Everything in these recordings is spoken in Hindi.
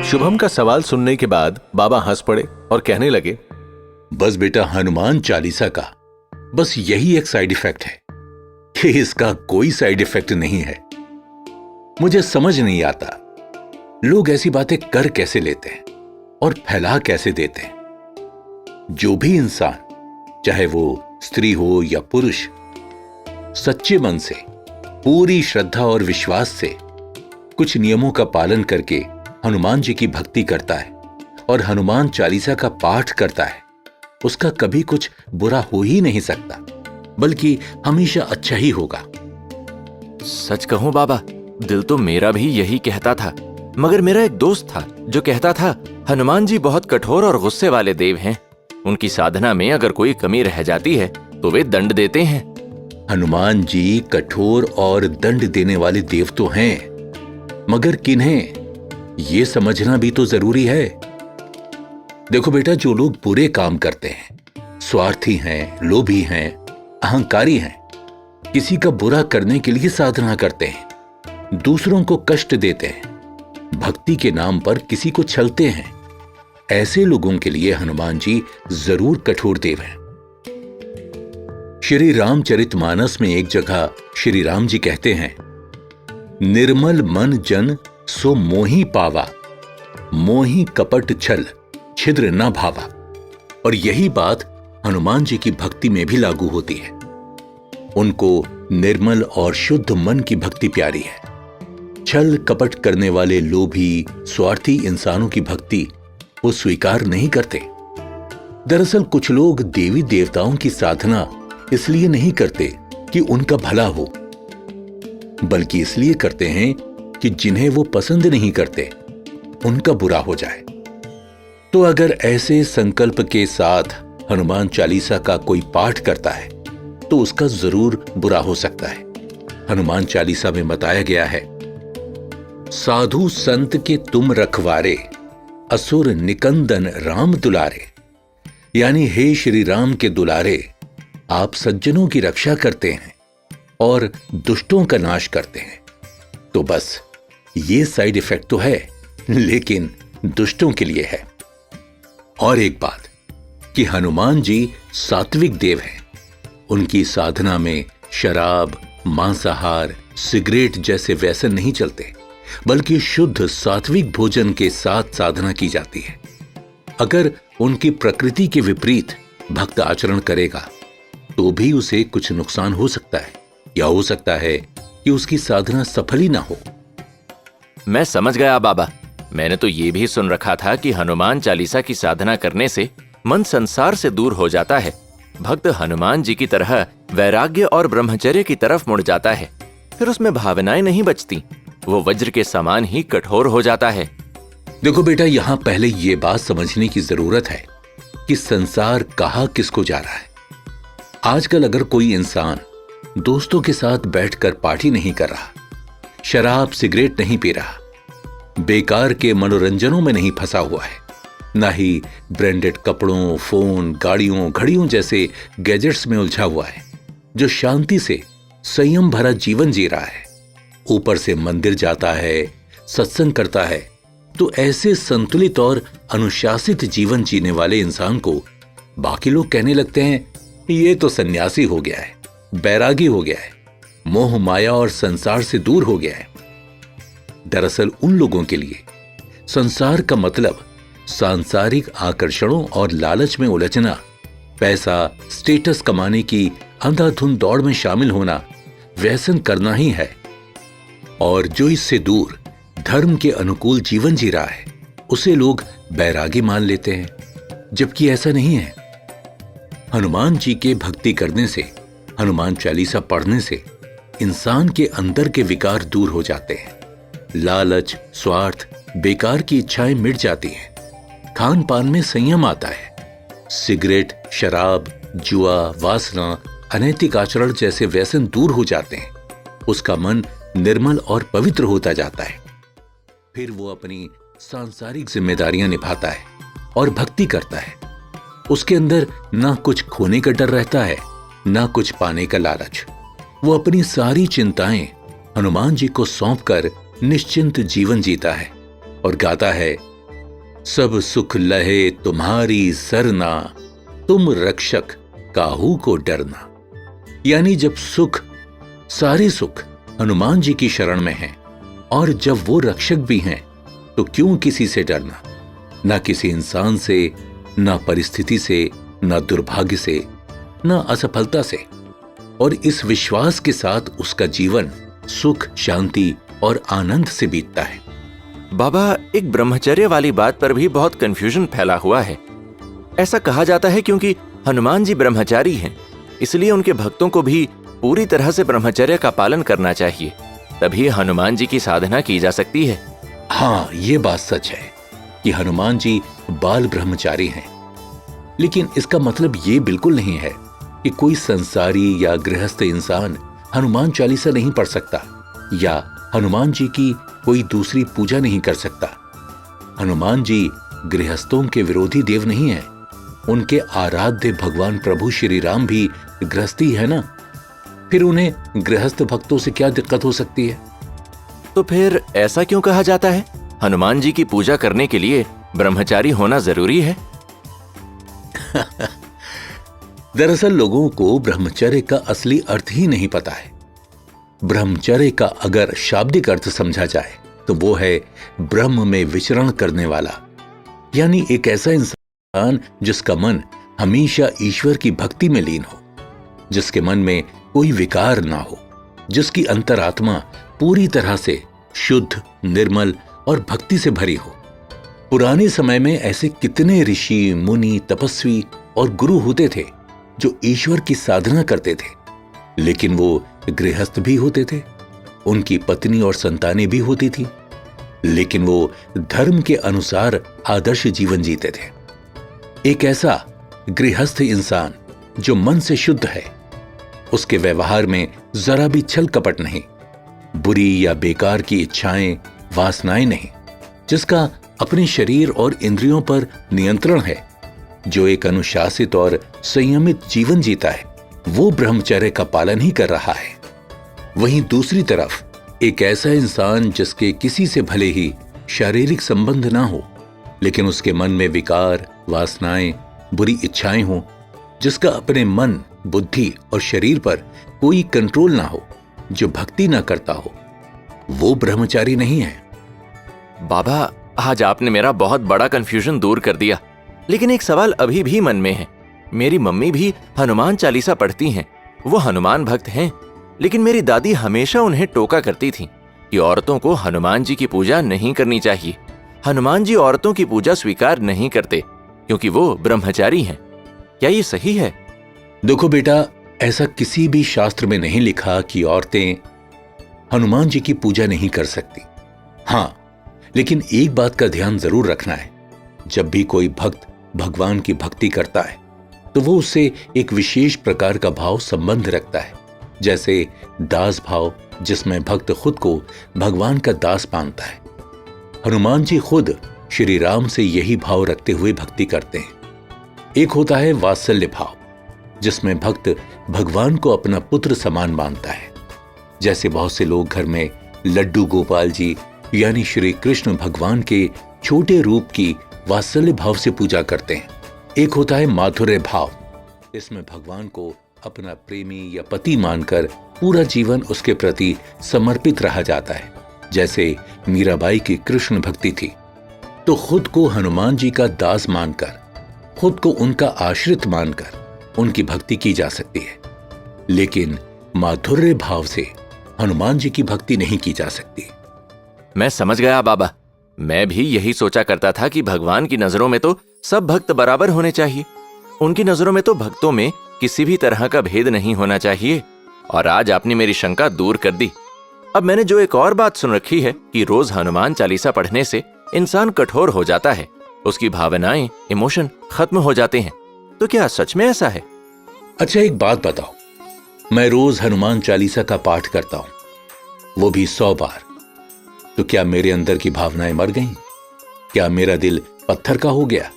शुभम का सवाल सुनने के बाद बाबा हंस पड़े और कहने लगे, बस बेटा, हनुमान चालीसा का बस यही एक साइड इफेक्ट है कि इसका कोई साइड इफेक्ट नहीं है। मुझे समझ नहीं आता लोग ऐसी बातें कर कैसे लेते हैं और फैला कैसे देते हैं। जो भी इंसान, चाहे वो स्त्री हो या पुरुष, सच्चे मन से, पूरी श्रद्धा और विश्वास से कुछ नियमों का पालन करके हनुमान जी की भक्ति करता है और हनुमान चालीसा का पाठ करता है, उसका कभी कुछ बुरा हो ही नहीं सकता, बल्कि हमेशा अच्छा ही होगा। सच कहूं बाबा, दिल तो मेरा भी यही कहता था, मगर मेरा एक दोस्त था जो कहता था हनुमान जी बहुत कठोर और गुस्से वाले देव हैं। उनकी साधना में अगर कोई कमी रह जाती है तो वे दंड देते हैं। हनुमान जी कठोर और दंड देने वाले देव तो हैं, मगर किन्हें, ये समझना भी तो जरूरी है। देखो बेटा, जो लोग बुरे काम करते हैं, स्वार्थी हैं, लोभी हैं, अहंकारी हैं, किसी का बुरा करने के लिए साधना करते हैं, दूसरों को कष्ट देते हैं, भक्ति के नाम पर किसी को छलते हैं, ऐसे लोगों के लिए हनुमान जी जरूर कठोर देव हैं। श्री रामचरितमानस में एक जगह श्री राम जी कहते हैं, निर्मल मन जन सो मोहि पावा, मोहि कपट छल छिद्र न भावा। और यही बात हनुमान जी की भक्ति में भी लागू होती है। उनको निर्मल और शुद्ध मन की भक्ति प्यारी है। छल कपट करने वाले लोभी, स्वार्थी इंसानों की भक्ति वो स्वीकार नहीं करते। दरअसल कुछ लोग देवी देवताओं की साधना इसलिए नहीं करते कि उनका भला हो, बल्कि इसलिए करते हैं कि जिन्हें वो पसंद नहीं करते उनका बुरा हो जाए। तो अगर ऐसे संकल्प के साथ हनुमान चालीसा का कोई पाठ करता है तो उसका जरूर बुरा हो सकता है। हनुमान चालीसा में बताया गया है, साधु संत के तुम रखवारे, असुर निकंदन राम दुलारे। यानी हे श्री राम के दुलारे, आप सज्जनों की रक्षा करते हैं और दुष्टों का नाश करते हैं। तो बस ये साइड इफेक्ट तो है, लेकिन दुष्टों के लिए है। और एक बात कि हनुमान जी सात्विक देव हैं। उनकी साधना में शराब, मांसाहार, सिगरेट जैसे व्यसन नहीं चलते, बल्कि शुद्ध सात्विक भोजन के साथ साधना की जाती है। अगर उनकी प्रकृति के विपरीत भक्त आचरण करेगा तो भी उसे कुछ नुकसान हो सकता है, या हो सकता है कि उसकी साधना सफल ही ना हो। मैं समझ गया बाबा। मैंने तो ये भी सुन रखा था कि हनुमान चालीसा की साधना करने से मन संसार से दूर हो जाता है। भक्त हनुमान जी की तरह वैराग्य और ब्रह्मचर्य की तरफ मुड़ जाता है, फिर उसमें भावनाएं नहीं बचती, वो वज्र के समान ही कठोर हो जाता है। देखो बेटा, यहां पहले ये बात समझने की जरूरत है कि संसार कहाँ किसको जा रहा है। आजकल अगर कोई इंसान दोस्तों के साथ बैठकर पार्टी नहीं कर रहा, शराब सिगरेट नहीं पी रहा, बेकार के मनोरंजनों में नहीं फंसा हुआ है, ना ही ब्रांडेड कपड़ों, फोन, गाड़ियों, घड़ियों जैसे गैजेट्स में उलझा हुआ है, जो शांति से संयम भरा जीवन जी रहा है, ऊपर से मंदिर जाता है, सत्संग करता है, तो ऐसे संतुलित और अनुशासित जीवन जीने वाले इंसान को बाकी लोग कहने लगते हैं, ये तो सन्यासी हो गया है, बैरागी हो गया है, मोह माया और संसार से दूर हो गया है। दरअसल उन लोगों के लिए संसार का मतलब सांसारिक आकर्षणों और लालच में उलझना, पैसा, स्टेटस कमाने की अंधाधुंध दौड़ में शामिल होना, व्यसन करना ही है। और जो इससे दूर धर्म के अनुकूल जीवन जी रहा है, उसे लोग बैरागी मान लेते हैं, जबकि ऐसा नहीं है। हनुमान जी के भक्ति करने से, हनुमान चालीसा पढ़ने से इंसान के अंदर के विकार दूर हो जाते हैं। लालच, स्वार्थ, बेकार की इच्छाएं मिट जाती हैं। खान पान में संयम आता है। सिगरेट, शराब, जुआ, वासना, अनैतिक आचरण जैसे व्यसन दूर हो जाते हैं। उसका मन निर्मल और पवित्र होता जाता है। फिर वो अपनी सांसारिक जिम्मेदारियां निभाता है और भक्ति करता है। उसके अंदर ना कुछ खोने का डर रहता है, ना कुछ पाने का लालच। वो अपनी सारी चिंताएं हनुमान जी को सौंपकर निश्चिंत जीवन जीता है और गाता है, सब सुख लहे तुम्हारी सरना, तुम रक्षक काहू को डरना। यानी जब सुख, सारे सुख हनुमान जी की शरण में हैं और जब वो रक्षक भी हैं तो क्यों किसी से डरना, ना किसी इंसान से, ना परिस्थिति से, ना दुर्भाग्य से, ना असफलता से। और इस विश्वास के साथ उसका जीवन सुख, शांति और आनंद से बीतता है। बाबा, एक ब्रह्मचर्य वाली बात पर भी बहुत कंफ्यूजन फैला हुआ है। ऐसा कहा जाता है क्योंकि हनुमान जी ब्रह्मचारी हैं, इसलिए उनके भक्तों को भी पूरी तरह से ब्रह्मचर्य का पालन करना चाहिए, तभी हनुमान जी की साधना की जा सकती है। हाँ, ये बात सच है कि हनुमान जी बाल ब्रह्मचारी हैं, लेकिन इसका मतलब ये बिल्कुल नहीं है कि कोई संसारी या गृहस्थ इंसान हनुमान चालीसा नहीं पढ़ सकता या हनुमान जी की कोई दूसरी पूजा नहीं कर सकता। हनुमान जी गृहस्थों के विरोधी देव नहीं है। उनके आराध्य भगवान प्रभु श्री राम भी गृहस्थी है ना, फिर उन्हें गृहस्थ भक्तों से क्या दिक्कत हो सकती है? तो फिर ऐसा क्यों कहा जाता है हनुमान जी की पूजा करने के लिए ब्रह्मचारी होना जरूरी है? दरअसल लोगों को ब्रह्मचर्य का असली अर्थ ही नहीं पता है। ब्रह्मचर्य का अगर शाब्दिक अर्थ समझा जाए तो वो है ब्रह्म में विचरण करने वाला, यानी एक ऐसा इंसान जिसका मन हमेशा ईश्वर की भक्ति में लीन हो, जिसके मन में कोई विकार ना हो, जिसकी अंतरात्मा पूरी तरह से शुद्ध, निर्मल और भक्ति से भरी हो। पुराने समय में ऐसे कितने ऋषि, मुनि, तपस्वी और गुरु होते थे जो ईश्वर की साधना करते थे, लेकिन वो गृहस्थ भी होते थे, उनकी पत्नी और संतानें भी होती थी, लेकिन वो धर्म के अनुसार आदर्श जीवन जीते थे। एक ऐसा गृहस्थ इंसान जो मन से शुद्ध है, उसके व्यवहार में जरा भी छल कपट नहीं, बुरी या बेकार की इच्छाएं, वासनाएं नहीं, जिसका अपने शरीर और इंद्रियों पर नियंत्रण है, जो एक अनुशासित और संयमित जीवन जीता है, वो ब्रह्मचर्य का पालन ही कर रहा है। वहीं दूसरी तरफ एक ऐसा इंसान जिसके किसी से भले ही शारीरिक संबंध ना हो, लेकिन उसके मन में विकार, वासनाएं, बुरी इच्छाएं हो, जिसका अपने मन, बुद्धि और शरीर पर कोई कंट्रोल ना हो, जो भक्ति ना करता हो, वो ब्रह्मचारी नहीं है। बाबा, आज आपने मेरा बहुत बड़ा कंफ्यूजन दूर कर दिया, लेकिन एक सवाल अभी भी मन में है। मेरी मम्मी भी हनुमान चालीसा पढ़ती हैं, वो हनुमान भक्त हैं, लेकिन मेरी दादी हमेशा उन्हें टोका करती थी कि औरतों को हनुमान जी की पूजा नहीं करनी चाहिए। हनुमान जी औरतों की पूजा स्वीकार नहीं करते क्योंकि वो ब्रह्मचारी हैं। क्या ये सही है? देखो बेटा, ऐसा किसी भी शास्त्र में नहीं लिखा कि औरतें हनुमान जी की पूजा नहीं कर सकती। हाँ, लेकिन एक बात का ध्यान जरूर रखना है, जब भी कोई भक्त भगवान की भक्ति करता है तो वो उससे एक विशेष प्रकार का भाव संबंध रखता है, जैसे दास भाव, जिसमें भक्त खुद को भगवान का दास मानता है। हनुमान जी खुद श्री राम से यही भाव रखते हुए भक्ति करते हैं। एक होता है वात्सल्य भाव, जिसमें भक्त भगवान को अपना पुत्र समान मानता है, जैसे बहुत से लोग घर में लड्डू गोपाल जी यानी श्री कृष्ण भगवान के छोटे रूप की वात्सल्य भाव से पूजा करते हैं। एक होता है माधुर्य भाव, इसमें भगवान को अपना प्रेमी या पति मानकर पूरा जीवन उसके प्रति समर्पित रहा जाता है, जैसे मीराबाई की कृष्ण भक्ति थी। तो खुद को हनुमान जी का दास मानकर, खुद को उनका आश्रित मानकर उनकी भक्ति की जा सकती है, लेकिन माधुर्य भाव से हनुमान जी की भक्ति नहीं की जा सकती। मैं समझ गया बाबा। मैं भी यही सोचा करता था कि भगवान की नजरों में तो सब भक्त बराबर होने चाहिए, उनकी नजरों में तो भक्तों में किसी भी तरह का भेद नहीं होना चाहिए, और आज आपने मेरी शंका दूर कर दी। अब मैंने जो एक और बात सुन रखी है कि रोज हनुमान चालीसा पढ़ने से इंसान कठोर हो जाता है, उसकी भावनाएं, इमोशन खत्म हो जाते हैं, तो क्या सच में ऐसा है? अच्छा, एक बात बताओ, मैं रोज हनुमान चालीसा का पाठ करता हूं, वो भी 100 बार, तो क्या मेरे अंदर की भावनाएं मर गईं? क्या मेरा दिल पत्थर का हो गया?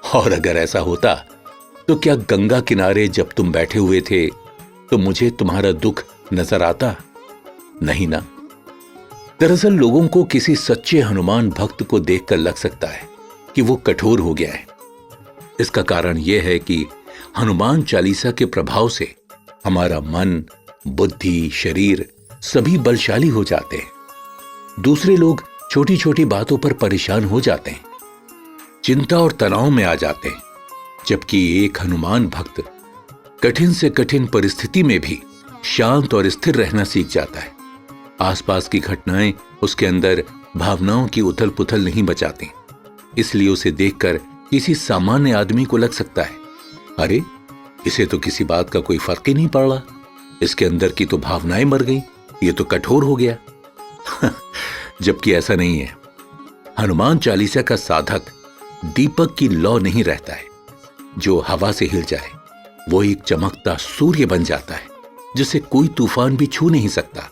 और अगर ऐसा होता तो क्या गंगा किनारे जब तुम बैठे हुए थे तो मुझे तुम्हारा दुख नजर आता? नहीं ना। दरअसल लोगों को किसी सच्चे हनुमान भक्त को देखकर लग सकता है कि वो कठोर हो गया है। इसका कारण यह है कि हनुमान चालीसा के प्रभाव से हमारा मन, बुद्धि, शरीर सभी बलशाली हो जाते हैं। दूसरे लोग छोटी छोटी बातों पर परेशान हो जाते हैं, चिंता और तनाव में आ जाते हैं, जबकि एक हनुमान भक्त कठिन से कठिन परिस्थिति में भी शांत और स्थिर रहना सीख जाता है। आसपास की घटनाएं उसके अंदर भावनाओं की उथल पुथल नहीं बचाती, इसलिए उसे देखकर किसी सामान्य आदमी को लग सकता है, अरे इसे तो किसी बात का कोई फर्क ही नहीं पड़ रहा, इसके अंदर की तो भावनाएं मर गई, ये तो कठोर हो गया। जबकि ऐसा नहीं है। हनुमान चालीसा का साधक दीपक की लौ नहीं रहता है। जो हवा से हिल जाए वो एक चमकता सूर्य बन जाता है, जिसे कोई तूफान भी छू नहीं सकता।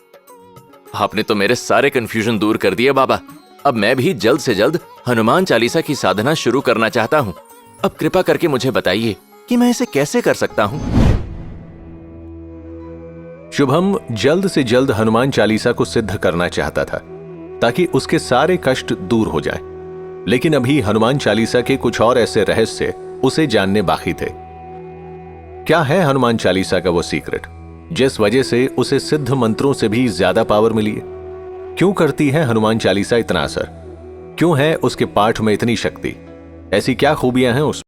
आपने तो मेरे सारे कंफ्यूजन दूर कर दिए बाबा। अब मैं भी जल्द से जल्द हनुमान चालीसा की साधना शुरू करना चाहता हूँ। अब कृपा करके मुझे बताइए कि मैं इसे कैसे कर सकता हूँ। शुभम जल्द से जल्द हनुमान चालीसा को सिद्ध करना चाहता था ताकि उसके सारे कष्ट दूर हो जाएं। लेकिन अभी हनुमान चालीसा के कुछ और ऐसे रहस्य उसे जानने बाकी थे। क्या है हनुमान चालीसा का वो सीक्रेट जिस वजह से उसे सिद्ध मंत्रों से भी ज्यादा पावर मिली है? क्यों करती है हनुमान चालीसा इतना असर? क्यों है उसके पाठ में इतनी शक्ति? ऐसी क्या खूबियां हैं उसमें